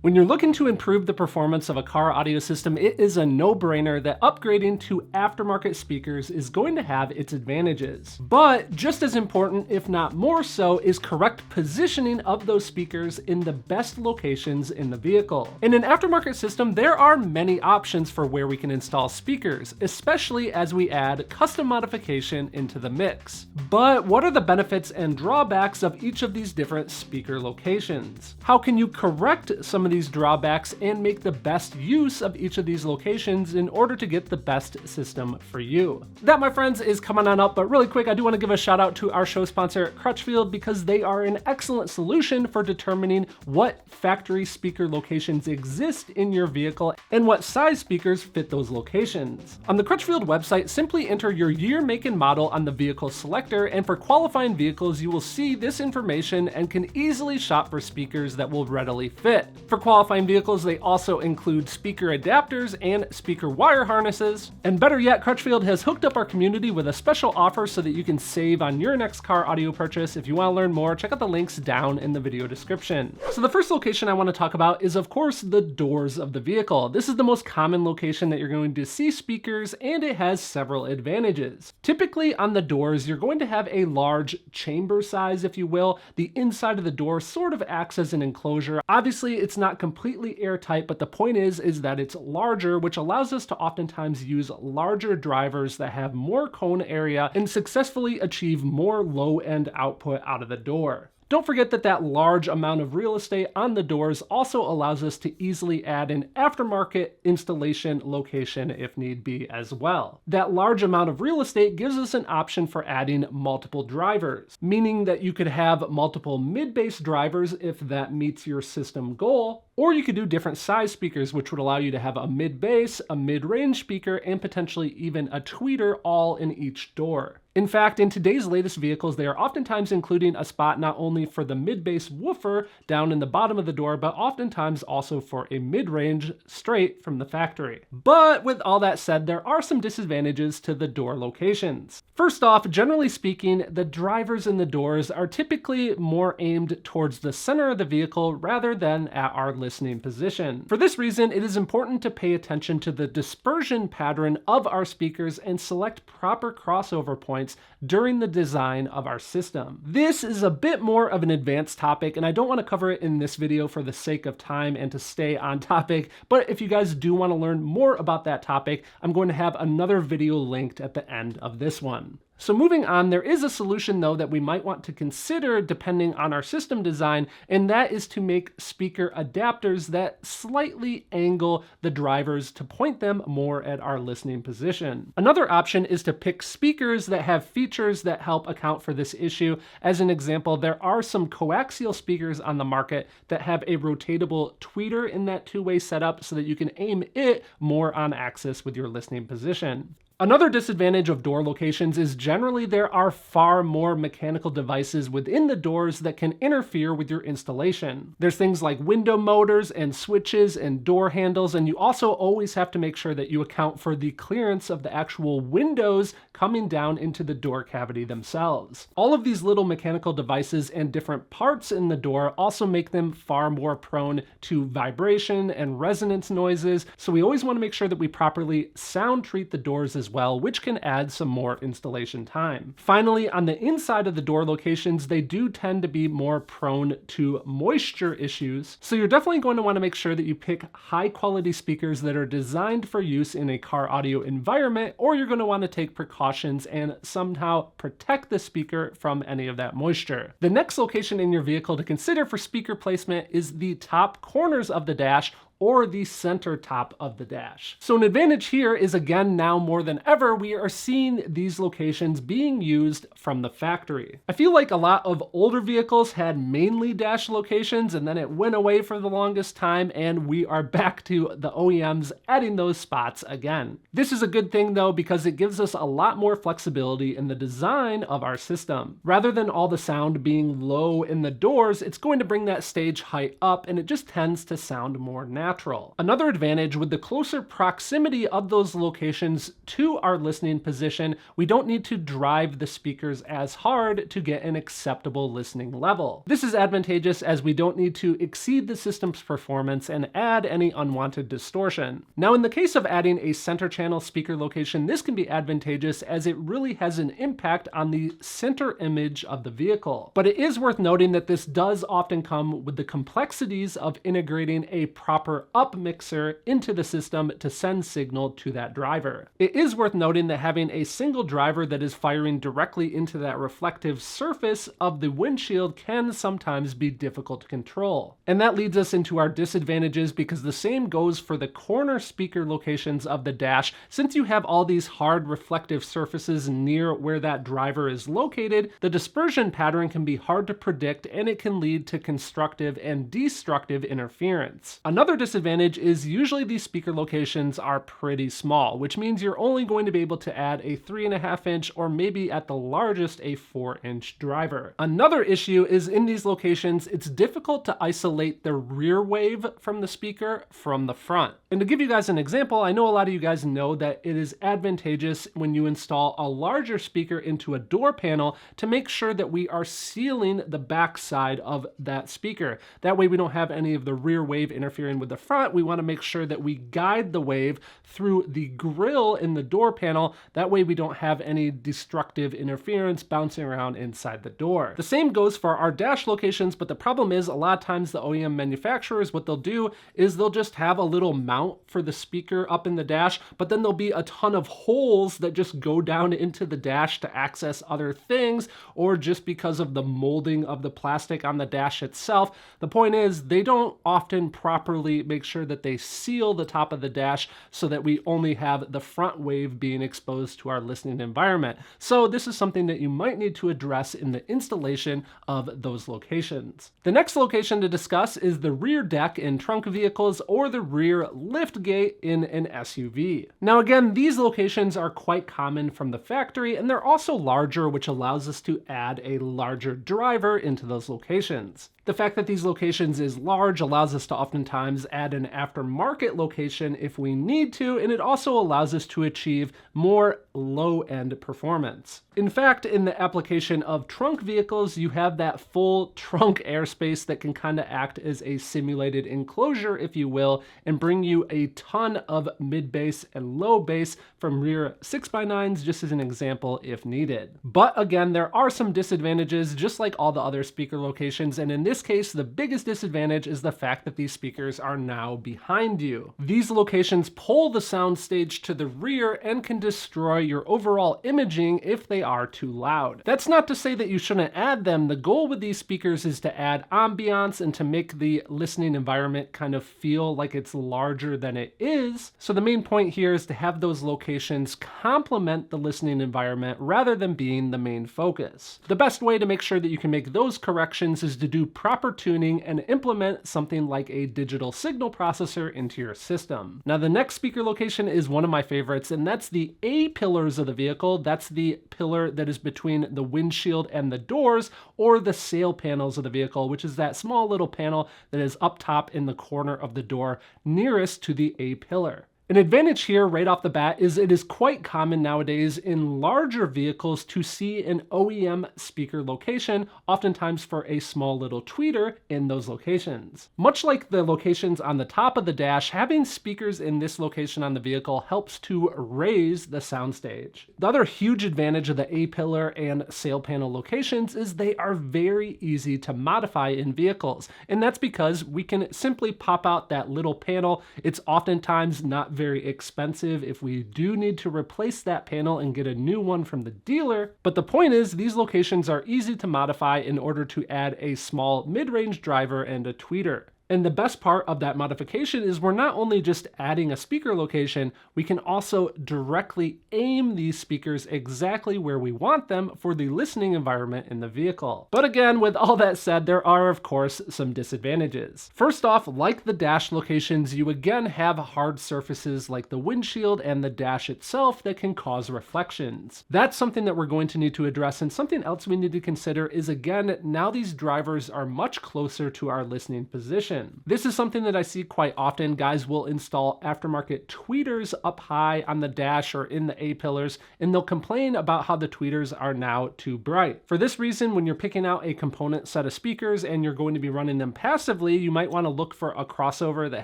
When you're looking to improve the performance of a car audio system, it is a no-brainer that upgrading to aftermarket speakers is going to have its advantages. But just as important, if not more so, is correct positioning of those speakers in the best locations in the vehicle. In an aftermarket system, there are many options for where we can install speakers, especially as we add custom modification into the mix. But what are the benefits and drawbacks of each of these different speaker locations? How can you correct some of these drawbacks and make the best use of each of these locations in order to get the best system for you? That, my friends, is coming on up, but really quick, I do want to give a shout out to our show sponsor, Crutchfield, because they are an excellent solution for determining what factory speaker locations exist in your vehicle and what size speakers fit those locations. On the Crutchfield website, simply enter your year, make, and model on the vehicle selector, and for qualifying vehicles, you will see this information and can easily shop for speakers that will readily fit. For qualifying vehicles, they also include speaker adapters and speaker wire harnesses. And better yet, Crutchfield has hooked up our community with a special offer so that you can save on your next car audio purchase. If you want to learn more, check out the links down in the video description. So the first location I want to talk about is, of course, the doors of the vehicle. This is the most common location that you're going to see speakers, and it has several advantages. Typically on the doors, you're going to have a large chamber size, if you will. The inside of the door sort of acts as an enclosure. Obviously, it's not completely airtight, but the point is that it's larger, which allows us to oftentimes use larger drivers that have more cone area and successfully achieve more low-end output out of the door. Don't forget that that large amount of real estate on the doors also allows us to easily add an aftermarket installation location if need be as well. That large amount of real estate gives us an option for adding multiple drivers, meaning that you could have multiple mid-bass drivers if that meets your system goal, or you could do different size speakers, which would allow you to have a mid-bass, a mid-range speaker, and potentially even a tweeter all in each door. In fact, in today's latest vehicles, they are oftentimes including a spot not only for the mid-bass woofer down in the bottom of the door, but oftentimes also for a mid-range straight from the factory. But with all that said, there are some disadvantages to the door locations. First off, generally speaking, the drivers in the doors are typically more aimed towards the center of the vehicle rather than at our listening position. For this reason, it is important to pay attention to the dispersion pattern of our speakers and select proper crossover points during the design of our system. This is a bit more of an advanced topic, and I don't want to cover it in this video for the sake of time and to stay on topic, but if you guys do want to learn more about that topic, I'm going to have another video linked at the end of this one. So moving on, there is a solution though that we might want to consider depending on our system design, and that is to make speaker adapters that slightly angle the drivers to point them more at our listening position. Another option is to pick speakers that have features that help account for this issue. As an example, there are some coaxial speakers on the market that have a rotatable tweeter in that two-way setup so that you can aim it more on axis with your listening position. Another disadvantage of door locations is generally there are far more mechanical devices within the doors that can interfere with your installation. There's things like window motors and switches and door handles, and you also always have to make sure that you account for the clearance of the actual windows coming down into the door cavity themselves. All of these little mechanical devices and different parts in the door also make them far more prone to vibration and resonance noises, so we always want to make sure that we properly sound treat the doors as well, which can add some more installation time. Finally, on the inside of the door locations, they do tend to be more prone to moisture issues, so you're definitely going to want to make sure that you pick high quality speakers that are designed for use in a car audio environment, or you're going to want to take precautions and somehow protect the speaker from any of that moisture. The next location in your vehicle to consider for speaker placement is the top corners of the dash or the center top of the dash. So an advantage here is, again, now more than ever, we are seeing these locations being used from the factory. I feel like a lot of older vehicles had mainly dash locations and then it went away for the longest time, and we are back to the OEMs adding those spots again. This is a good thing though, because it gives us a lot more flexibility in the design of our system. Rather than all the sound being low in the doors, it's going to bring that stage height up, and it just tends to sound more natural. natural. Another advantage, with the closer proximity of those locations to our listening position, we don't need to drive the speakers as hard to get an acceptable listening level. This is advantageous as we don't need to exceed the system's performance and add any unwanted distortion. Now, in the case of adding a center channel speaker location, this can be advantageous as it really has an impact on the center image of the vehicle. But it is worth noting that this does often come with the complexities of integrating a proper up mixer into the system to send signal to that driver. It is worth noting that having a single driver that is firing directly into that reflective surface of the windshield can sometimes be difficult to control. And that leads us into our disadvantages, because the same goes for the corner speaker locations of the dash. Since you have all these hard reflective surfaces near where that driver is located, the dispersion pattern can be hard to predict, and it can lead to constructive and destructive interference. Another disadvantage is usually these speaker locations are pretty small, which means you're only going to be able to add a 3.5-inch or maybe at the largest a 4-inch driver. Another issue is in these locations, it's difficult to isolate the rear wave from the speaker from the front. And to give you guys an example, I know a lot of you guys know that it is advantageous when you install a larger speaker into a door panel to make sure that we are sealing the back side of that speaker. That way we don't have any of the rear wave interfering with the front. We want to make sure that we guide the wave through the grill in the door panel. That way we don't have any destructive interference bouncing around inside the door. The same goes for our dash locations, but the problem is a lot of times the OEM manufacturers, what they'll do is they'll just have a little mount for the speaker up in the dash, but then there'll be a ton of holes that just go down into the dash to access other things, or just because of the molding of the plastic on the dash itself. The point is, they don't often properly make sure that they seal the top of the dash so that we only have the front wave being exposed to our listening environment. So this is something that you might need to address in the installation of those locations. The next location to discuss is the rear deck in trunk vehicles or the rear lift gate in an SUV. Now again, these locations are quite common from the factory, and they're also larger, which allows us to add a larger driver into those locations. The fact that these locations is large allows us to oftentimes add an aftermarket location if we need to, and it also allows us to achieve more low-end performance. In fact, in the application of trunk vehicles, you have that full trunk airspace that can kind of act as a simulated enclosure, if you will, and bring you a ton of mid-bass and low bass from rear 6x9s, just as an example, if needed. But again, there are some disadvantages, just like all the other speaker locations, and in this case, the biggest disadvantage is the fact that these speakers are now behind you. These locations pull the soundstage to the rear and can destroy your overall imaging if they are too loud. That's not to say that you shouldn't add them. The goal with these speakers is to add ambiance and to make the listening environment kind of feel like it's larger than it is. So the main point here is to have those locations complement the listening environment rather than being the main focus. The best way to make sure that you can make those corrections is to do proper tuning and implement something like a digital signal processor into your system. Now the next speaker location is one of my favorites, and that's the A pillars of the vehicle. That's the pillar that is between the windshield and the doors, or the sail panels of the vehicle, which is that small little panel that is up top in the corner of the door nearest to the A pillar. An advantage here right off the bat is it is quite common nowadays in larger vehicles to see an OEM speaker location, oftentimes for a small little tweeter in those locations. Much like the locations on the top of the dash, having speakers in this location on the vehicle helps to raise the soundstage. The other huge advantage of the A-pillar and sail panel locations is they are very easy to modify in vehicles, and that's because we can simply pop out that little panel. It's oftentimes not very expensive if we do need to replace that panel and get a new one from the dealer. But the point is, these locations are easy to modify in order to add a small mid-range driver and a tweeter. And the best part of that modification is we're not only just adding a speaker location, we can also directly aim these speakers exactly where we want them for the listening environment in the vehicle. But again, with all that said, there are of course some disadvantages. First off, like the dash locations, you again have hard surfaces like the windshield and the dash itself that can cause reflections. That's something that we're going to need to address, and something else we need to consider is, again, now these drivers are much closer to our listening position. location. This is something that I see quite often. Guys will install aftermarket tweeters up high on the dash or in the A-pillars, and they'll complain about how the tweeters are now too bright. For this reason, when you're picking out a component set of speakers and you're going to be running them passively, you might want to look for a crossover that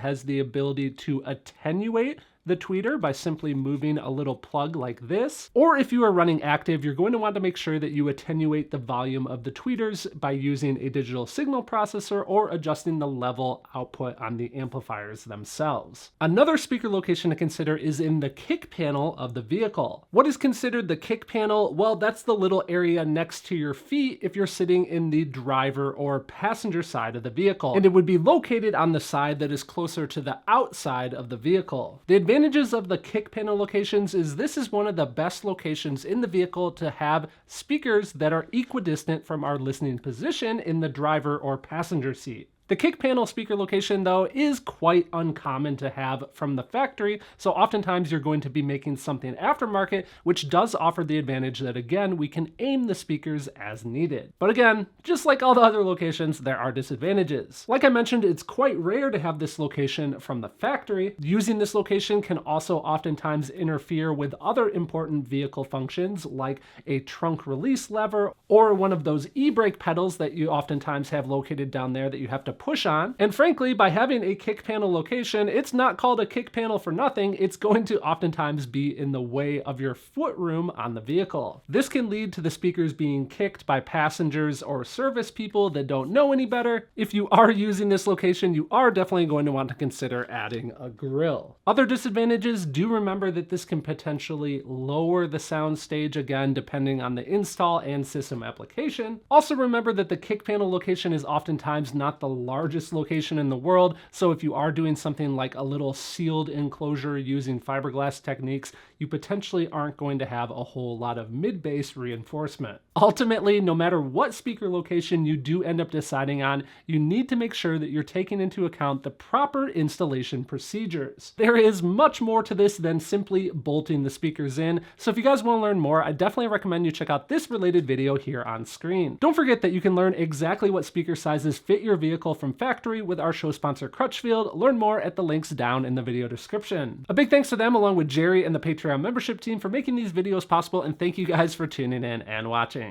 has the ability to attenuate the tweeter by simply moving a little plug like this. Or if you are running active, you're going to want to make sure that you attenuate the volume of the tweeters by using a digital signal processor or adjusting the level output on the amplifiers themselves. Another speaker location to consider is in the kick panel of the vehicle. What is considered the kick panel? Well, that's the little area next to your feet if you're sitting in the driver or passenger side of the vehicle, and it would be located on the side that is closer to the outside of the vehicle. The advantages of the kick panel locations is this is one of the best locations in the vehicle to have speakers that are equidistant from our listening position in the driver or passenger seat. The kick panel speaker location, though, is quite uncommon to have from the factory, so oftentimes you're going to be making something aftermarket, which does offer the advantage that, again, we can aim the speakers as needed. But again, just like all the other locations, there are disadvantages. Like I mentioned, it's quite rare to have this location from the factory. Using this location can also oftentimes interfere with other important vehicle functions, like a trunk release lever or one of those e-brake pedals that you oftentimes have located down there that you have to push on. And frankly, by having a kick panel location, it's not called a kick panel for nothing. It's going to oftentimes be in the way of your footroom on the vehicle. This can lead to the speakers being kicked by passengers or service people that don't know any better. If you are using this location, you are definitely going to want to consider adding a grill. Other disadvantages, do remember that this can potentially lower the sound stage, again, depending on the install and system application. Also remember that the kick panel location is oftentimes not the largest location in the world, so if you are doing something like a little sealed enclosure using fiberglass techniques, you potentially aren't going to have a whole lot of mid-bass reinforcement. Ultimately, no matter what speaker location you do end up deciding on, you need to make sure that you're taking into account the proper installation procedures. There is much more to this than simply bolting the speakers in, so if you guys want to learn more, I definitely recommend you check out this related video here on screen. Don't forget that you can learn exactly what speaker sizes fit your vehicle from factory with our show sponsor Crutchfield. Learn more at the links down in the video description. A big thanks to them along with Jerry and the Patreon membership team for making these videos possible, and thank you guys for tuning in and watching.